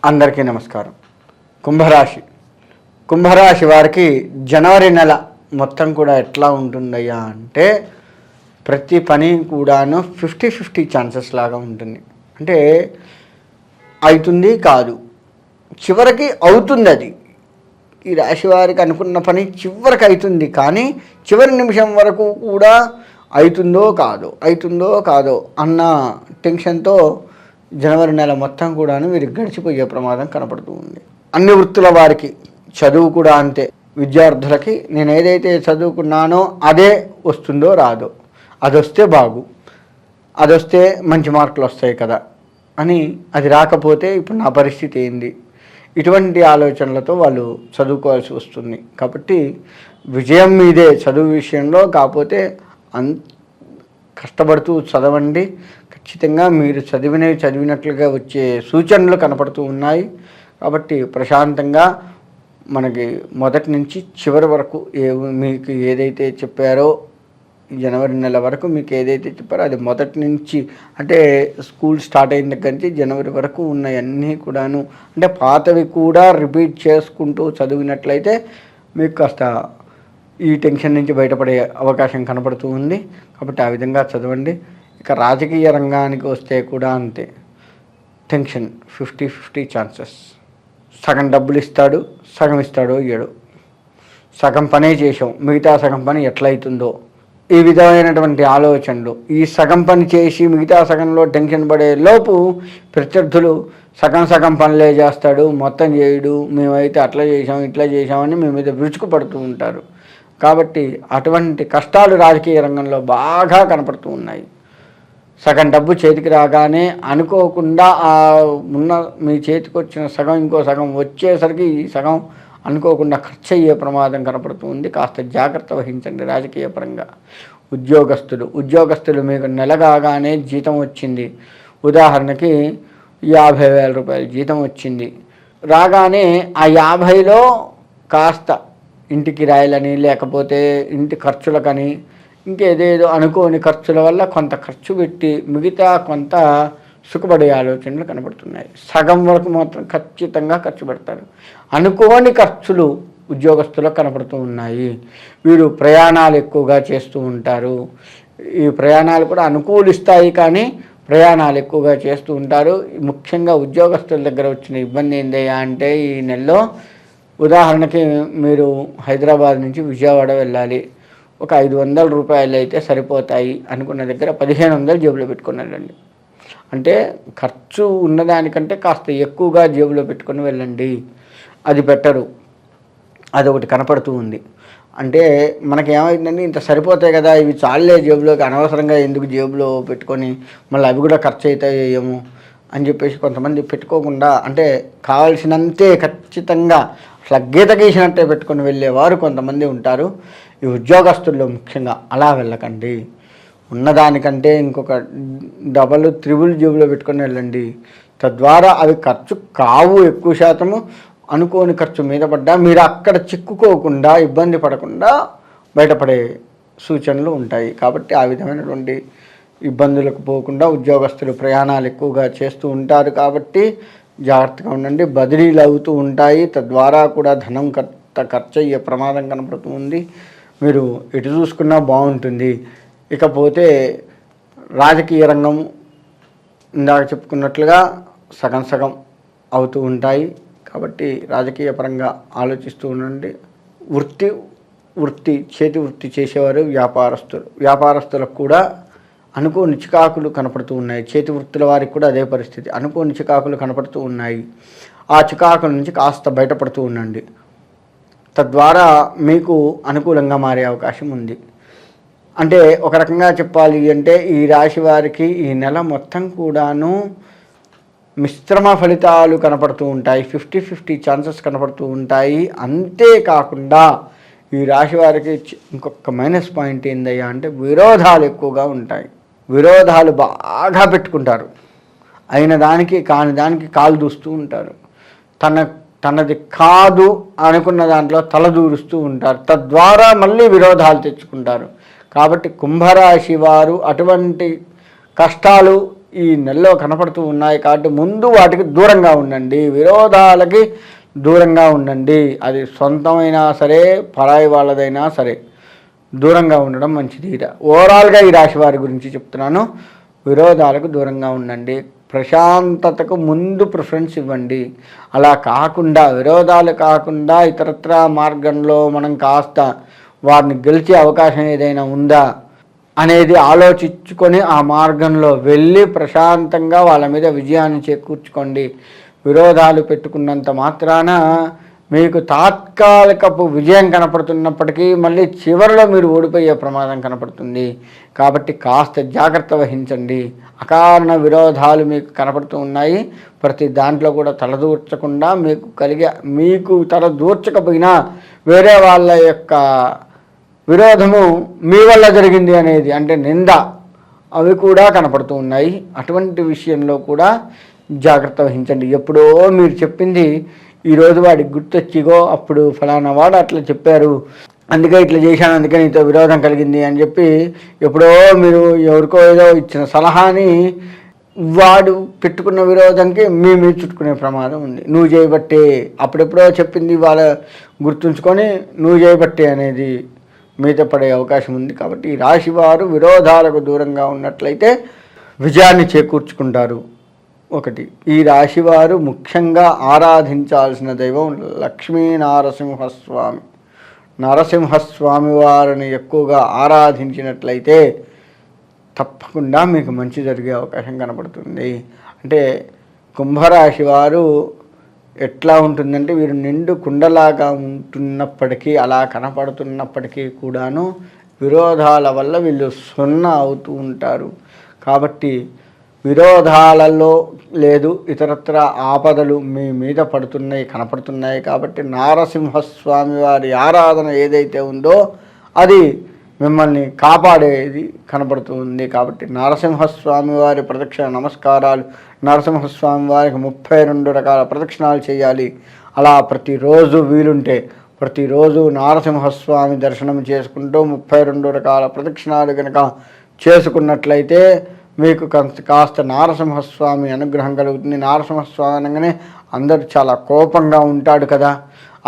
అందరికీ నమస్కారం. కుంభరాశి వారికి జనవరి నెల మొత్తం కూడా ఎట్లా ఉంటుందయ్యా అంటే ప్రతి పని కూడాను 50-50 ఛాన్సెస్ లాగా ఉంటుంది. అంటే అవుతుంది కాదు, చివరికి అవుతుంది. అది ఈ రాశి వారికి అనుకున్న పని చివరికి అవుతుంది, కానీ చివరి నిమిషం వరకు కూడా అవుతుందో కాదో అన్న టెన్షన్తో జనవరి నెల మొత్తం కూడాను వీరికి గడిచిపోయే ప్రమాదం కనపడుతూ ఉంది. అన్ని వృత్తుల వారికి, చదువు కూడా అంతే. విద్యార్థులకి నేను ఏదైతే చదువుకున్నానో అదే వస్తుందో రాదో, అది వస్తే అది వస్తే మంచి మార్కులు వస్తాయి కదా అని, అది రాకపోతే ఇప్పుడు నా పరిస్థితి ఏంది, ఇటువంటి ఆలోచనలతో వాళ్ళు చదువుకోవాల్సి వస్తుంది. కాబట్టి విజయం మీదే చదువు విషయంలో. కాకపోతే కష్టపడుతూ చదవండి. ఖచ్చితంగా మీరు చదివినట్లుగా వచ్చే సూచనలు కనపడుతూ ఉన్నాయి. కాబట్టి ప్రశాంతంగా మనకి మొదటి నుంచి చివరి వరకు మీకు ఏదైతే చెప్పారో, జనవరి నెల వరకు మీకు ఏదైతే చెప్పారో అది మొదటి నుంచి, అంటే స్కూల్ స్టార్ట్ అయిన దగ్గర నుంచి జనవరి వరకు ఉన్నవన్నీ కూడాను, అంటే పాతవి కూడా రిపీట్ చేసుకుంటూ చదివినట్లయితే మీకు కాస్త ఈ టెన్షన్ నుంచి బయటపడే అవకాశం కనపడుతూ ఉంది. కాబట్టి ఆ విధంగా చదవండి. ఇక రాజకీయ రంగానికి వస్తే కూడా అంతే. Tension 50-50 chances. సగం డబ్బులు ఇస్తాడు, సగం ఇస్తాడో ఇయ్యడు. సగం పనే చేసాం, మిగతా సగం పని ఎట్లయితుందో, ఈ విధమైనటువంటి ఆలోచనలు. ఈ సగం పని చేసి మిగతా సగంలో టెన్షన్ పడే లోపు ప్రత్యర్థులు సగం పనులే చేస్తాడు, మొత్తం చేయడు, మేమైతే అట్లా చేసాం ఇట్లా చేసామని మీ మీద విరుచుకు పడుతూ ఉంటారు. కాబట్టి అటువంటి కష్టాలు రాజకీయ రంగంలో బాగా కనపడుతూ ఉన్నాయి. సగం డబ్బు చేతికి రాగానే అనుకోకుండా ఉన్న మీ చేతికి వచ్చిన సగం ఇంకో సగం వచ్చేసరికి ఈ సగం అనుకోకుండా ఖర్చు అయ్యే ప్రమాదం కనపడుతూ ఉంది. కాస్త జాగ్రత్త వహించండి. రాజకీయ పరంగా ఉద్యోగస్తులు మీకు నెల కాగానే జీతం వచ్చింది. ఉదాహరణకి 50,000 రూపాయలు జీతం వచ్చింది. రాగానే ఆ 50లో కాస్త ఇంటి కిరాయిలని, లేకపోతే ఇంటి ఖర్చులకని, ఇంకేదేదో అనుకోని ఖర్చుల వల్ల కొంత ఖర్చు పెట్టి మిగతా కొంత సుఖపడే ఆలోచనలు కనబడుతున్నాయి. సగం వరకు మాత్రం ఖచ్చితంగా ఖర్చు పెడతారు. అనుకోని ఖర్చులు ఉద్యోగస్తులకు కనపడుతూ ఉన్నాయి. వీరు ప్రయాణాలు ఎక్కువగా చేస్తూ ఉంటారు. ఈ ప్రయాణాలు కూడా అనుకూలిస్తాయి, కానీ ప్రయాణాలు ఎక్కువగా చేస్తూ ఉంటారు. ముఖ్యంగా ఉద్యోగస్తుల దగ్గర వచ్చిన ఇబ్బంది ఏందయ్యా అంటే, ఈ నెలలో ఉదాహరణకి మీరు హైదరాబాద్ నుంచి విజయవాడ వెళ్ళాలి. ఒక 500 రూపాయలు అయితే సరిపోతాయి అనుకున్న దగ్గర 1500 జేబులో పెట్టుకుని వెళ్ళండి. అంటే ఖర్చు ఉన్నదానికంటే కాస్త ఎక్కువగా జేబులో పెట్టుకొని వెళ్ళండి. అది బెటరు. అదొకటి కనపడుతూ ఉంది. అంటే మనకి ఏమైందండి, ఇంత సరిపోతాయి కదా, ఇవి చాలే జేబులోకి, అనవసరంగా ఎందుకు జేబులో పెట్టుకొని మళ్ళీ అవి కూడా ఖర్చు అవుతాయేమో అని చెప్పేసి కొంతమంది పెట్టుకోకుండా, అంటే కావాల్సినంతే ఖచ్చితంగా అట్లా గీత గీసినట్టే పెట్టుకొని వెళ్ళేవారు కొంతమంది ఉంటారు. ఈ ఉద్యోగస్తుల్లో ముఖ్యంగా అలా వెళ్ళకండి. ఉన్నదానికంటే ఇంకొక డబల్ త్రిబుల్ జేబులో పెట్టుకొని వెళ్ళండి. తద్వారా అవి ఖర్చు కావు. ఎక్కువ శాతము అనుకోని ఖర్చు మీద పడ్డా మీరు అక్కడ చిక్కుకోకుండా, ఇబ్బంది పడకుండా బయటపడే సూచనలు ఉంటాయి. కాబట్టి ఆ విధమైనటువంటి ఇబ్బందులకు పోకుండా ఉద్యోగస్తులు ప్రయాణాలు ఎక్కువగా చేస్తూ ఉంటారు. కాబట్టి జాగ్రత్తగా ఉండండి. బదిలీలు అవుతూ ఉంటాయి. తద్వారా కూడా ధనం ఖర్చు అయ్యే ప్రమాదం కనపడుతూ ఉంది. మీరు ఎటు చూసుకున్నా బాగుంటుంది. ఇకపోతే రాజకీయ రంగం ఇందాక చెప్పుకున్నట్లుగా సగం అవుతూ ఉంటాయి. కాబట్టి రాజకీయ పరంగా ఆలోచిస్తూ ఉండండి. చేతి వృత్తి చేసేవారు వ్యాపారస్తులకు కూడా అనుకోని చికాకులు కనపడుతూ ఉన్నాయి. చేతి వృత్తుల వారికి కూడా అదే పరిస్థితి. అనుకోని చికాకులు కనపడుతూ ఉన్నాయి. ఆ చికాకుల నుంచి కాస్త బయటపడుతూ ఉండండి. తద్వారా మీకు అనుకూలంగా మారే అవకాశం ఉంది. అంటే ఒక రకంగా చెప్పాలి అంటే ఈ రాశి వారికి ఈ నెల మొత్తం కూడాను మిశ్రమ ఫలితాలు కనపడుతూ ఉంటాయి. 50-50 ఛాన్సెస్ కనపడుతూ ఉంటాయి. అంతేకాకుండా ఈ రాశి వారికి ఇంకొక మైనస్ పాయింట్ ఏందయ్యా అంటే విరోధాలు ఎక్కువగా ఉంటాయి. విరోధాలు బాగా పెట్టుకుంటారు. అయిన దానికి కాని దానికి కాలు దూస్తూ ఉంటారు. తనది కాదు అనుకున్న దాంట్లో తలదూరుస్తూ ఉంటారు. తద్వారా మళ్ళీ విరోధాలు తెచ్చుకుంటారు. కాబట్టి కుంభరాశి వారు అటువంటి కష్టాలు ఈ నెలలో కనపడుతూ ఉన్నాయి కాబట్టి ముందు వాటికి దూరంగా ఉండండి, విరోధాలకి దూరంగా ఉండండి. అది సొంతమైనా సరే పరాయి వాళ్ళదైనా సరే దూరంగా ఉండడం మంచిది. ఓవరాల్గా ఈ రాశి వారి గురించి చెప్తున్నాను. విరోధాలకు దూరంగా ఉండండి, ప్రశాంతతకు ముందు ప్రిఫరెన్స్ ఇవ్వండి. అలా కాకుండా విరోధాలు కాకుండా ఇతరత్ర మార్గంలో మనం కాస్త వారిని గెలిచే అవకాశం ఏదైనా ఉందా అనేది ఆలోచించుకొని ఆ మార్గంలో వెళ్ళి ప్రశాంతంగా వాళ్ళ మీద విజయాన్ని చేకూర్చుకోండి. విరోధాలు పెట్టుకున్నంత మాత్రాన మీకు తాత్కాలికపు విజయం కనపడుతున్నప్పటికీ మళ్ళీ చివరిలో మీరు ఓడిపోయే ప్రమాదం కనపడుతుంది. కాబట్టి కాస్త జాగ్రత్త వహించండి. అకారణ విరోధాలు మీకు కనపడుతూ ఉన్నాయి. ప్రతి దాంట్లో కూడా తలదూర్చకుండా మీకు తలదూర్చకపోయినా వేరే వాళ్ళ యొక్క విరోధము మీ వల్ల జరిగింది అనేది అంటే నింద అవి కూడా కనపడుతూ ఉన్నాయి. అటువంటి విషయంలో కూడా జాగ్రత్త వహించండి. ఎప్పుడో మీరు చెప్పింది ఈరోజు వాడికి గుర్తొచ్చిగో అప్పుడు ఫలానా వాడు అట్లా చెప్పారు, అందుకే ఇట్లా చేశాను, అందుకే నీతో విరోధం కలిగింది అని చెప్పి ఎప్పుడో మీరు ఎవరికో ఏదో ఇచ్చిన సలహాని వాడు పెట్టుకున్న విరోధంకి మీరు చుట్టుకునే ప్రమాదం ఉంది. నువ్వు చేయబట్టే, అప్పుడెప్పుడో చెప్పింది వాళ్ళ గుర్తుంచుకొని నువ్వు చేయబట్టే అనేది మీద పడే అవకాశం ఉంది. కాబట్టి ఈ రాశి వారు విరోధాలకు దూరంగా ఉన్నట్లయితే విజయాన్ని చేకూర్చుకుంటారు. ఒకటి, ఈ రాశివారు ముఖ్యంగా ఆరాధించాల్సిన దైవం లక్ష్మీ నరసింహస్వామి. నరసింహస్వామి వారిని ఎక్కువగా ఆరాధించినట్లయితే తప్పకుండా మీకు మంచి జరిగే అవకాశం కనపడుతుంది. అంటే కుంభరాశి వారు ఎట్లా ఉంటుందంటే వీరు నిండు కుండలాగా ఉంటున్నప్పటికీ అలా కనపడుతున్నప్పటికీ కూడాను విరోధాల వల్ల వీళ్ళు సున్నా అవుతూ ఉంటారు. కాబట్టి విరోధాలలో లేదు ఇతరత్ర ఆపదలు మీ మీద కనపడుతున్నాయి. కాబట్టి నరసింహస్వామి వారి ఆరాధన ఏదైతే ఉందో అది మిమ్మల్ని కాపాడేది కనపడుతుంది. కాబట్టి నరసింహస్వామి వారి ప్రదక్షిణ నమస్కారాలు, నరసింహస్వామి వారికి 32 రకాల ప్రదక్షిణాలు చేయాలి. అలా ప్రతిరోజు వీలుంటే ప్రతిరోజు నరసింహస్వామి దర్శనం చేసుకుంటూ 32 రకాల ప్రదక్షిణాలు కనుక చేసుకున్నట్లయితే మీకు కాస్త నరసింహస్వామి అనుగ్రహం కలుగుతుంది. నరసింహస్వామి అనగానే అందరూ చాలా కోపంగా ఉంటాడు కదా,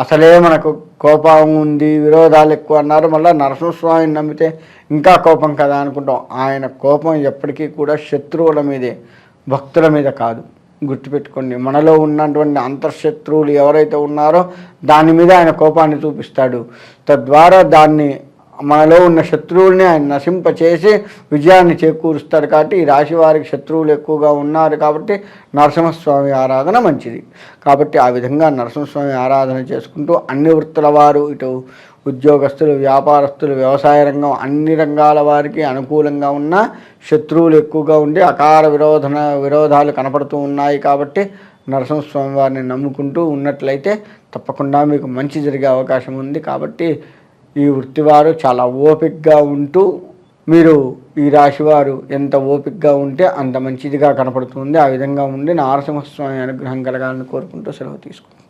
అసలే మనకు కోపం ఉంది, విరోధాలు ఎక్కువ అన్నారు, మళ్ళీ నరసింహస్వామిని నమ్మితే ఇంకా కోపం కదా అనుకుంటాం. ఆయన కోపం ఎప్పటికీ కూడా శత్రువుల మీదే, భక్తుల మీద కాదు. గుర్తుపెట్టుకోండి, మనలో ఉన్నటువంటి అంతర్శత్రువులు ఎవరైతే ఉన్నారో దాని మీద ఆయన కోపాన్ని చూపిస్తాడు. తద్వారా మనలో ఉన్న శత్రువుల్ని ఆయన నశింపచేసి విజయాన్ని చేకూరుస్తాడు. కాబట్టి ఈ రాశి వారికి శత్రువులు ఎక్కువగా ఉన్నారు కాబట్టి నరసింహస్వామి ఆరాధన మంచిది. కాబట్టి ఆ విధంగా నరసింహస్వామి ఆరాధన చేసుకుంటూ అన్ని వృత్తుల వారు, ఇటు ఉద్యోగస్తులు, వ్యాపారస్తులు, వ్యవసాయ రంగం, అన్ని రంగాల వారికి అనుకూలంగా ఉన్న శత్రువులు ఎక్కువగా ఉండి అకార విరోధాలు కనపడుతూ ఉన్నాయి. కాబట్టి నరసింహస్వామి వారిని నమ్ముకుంటూ ఉన్నట్లయితే తప్పకుండా మీకు మంచి జరిగే అవకాశం ఉంది. కాబట్టి ఈ వృత్తివారు చాలా ఓపికగా ఉంటూ, మీరు ఈ రాశివారు ఎంత ఓపికగా ఉంటే అంత మంచిదిగా కనపడుతుంది. ఆ విధంగా ఉండి నరసింహస్వామి అనుగ్రహం కలగాలని కోరుకుంటూ సెలవు తీసుకుంటాం.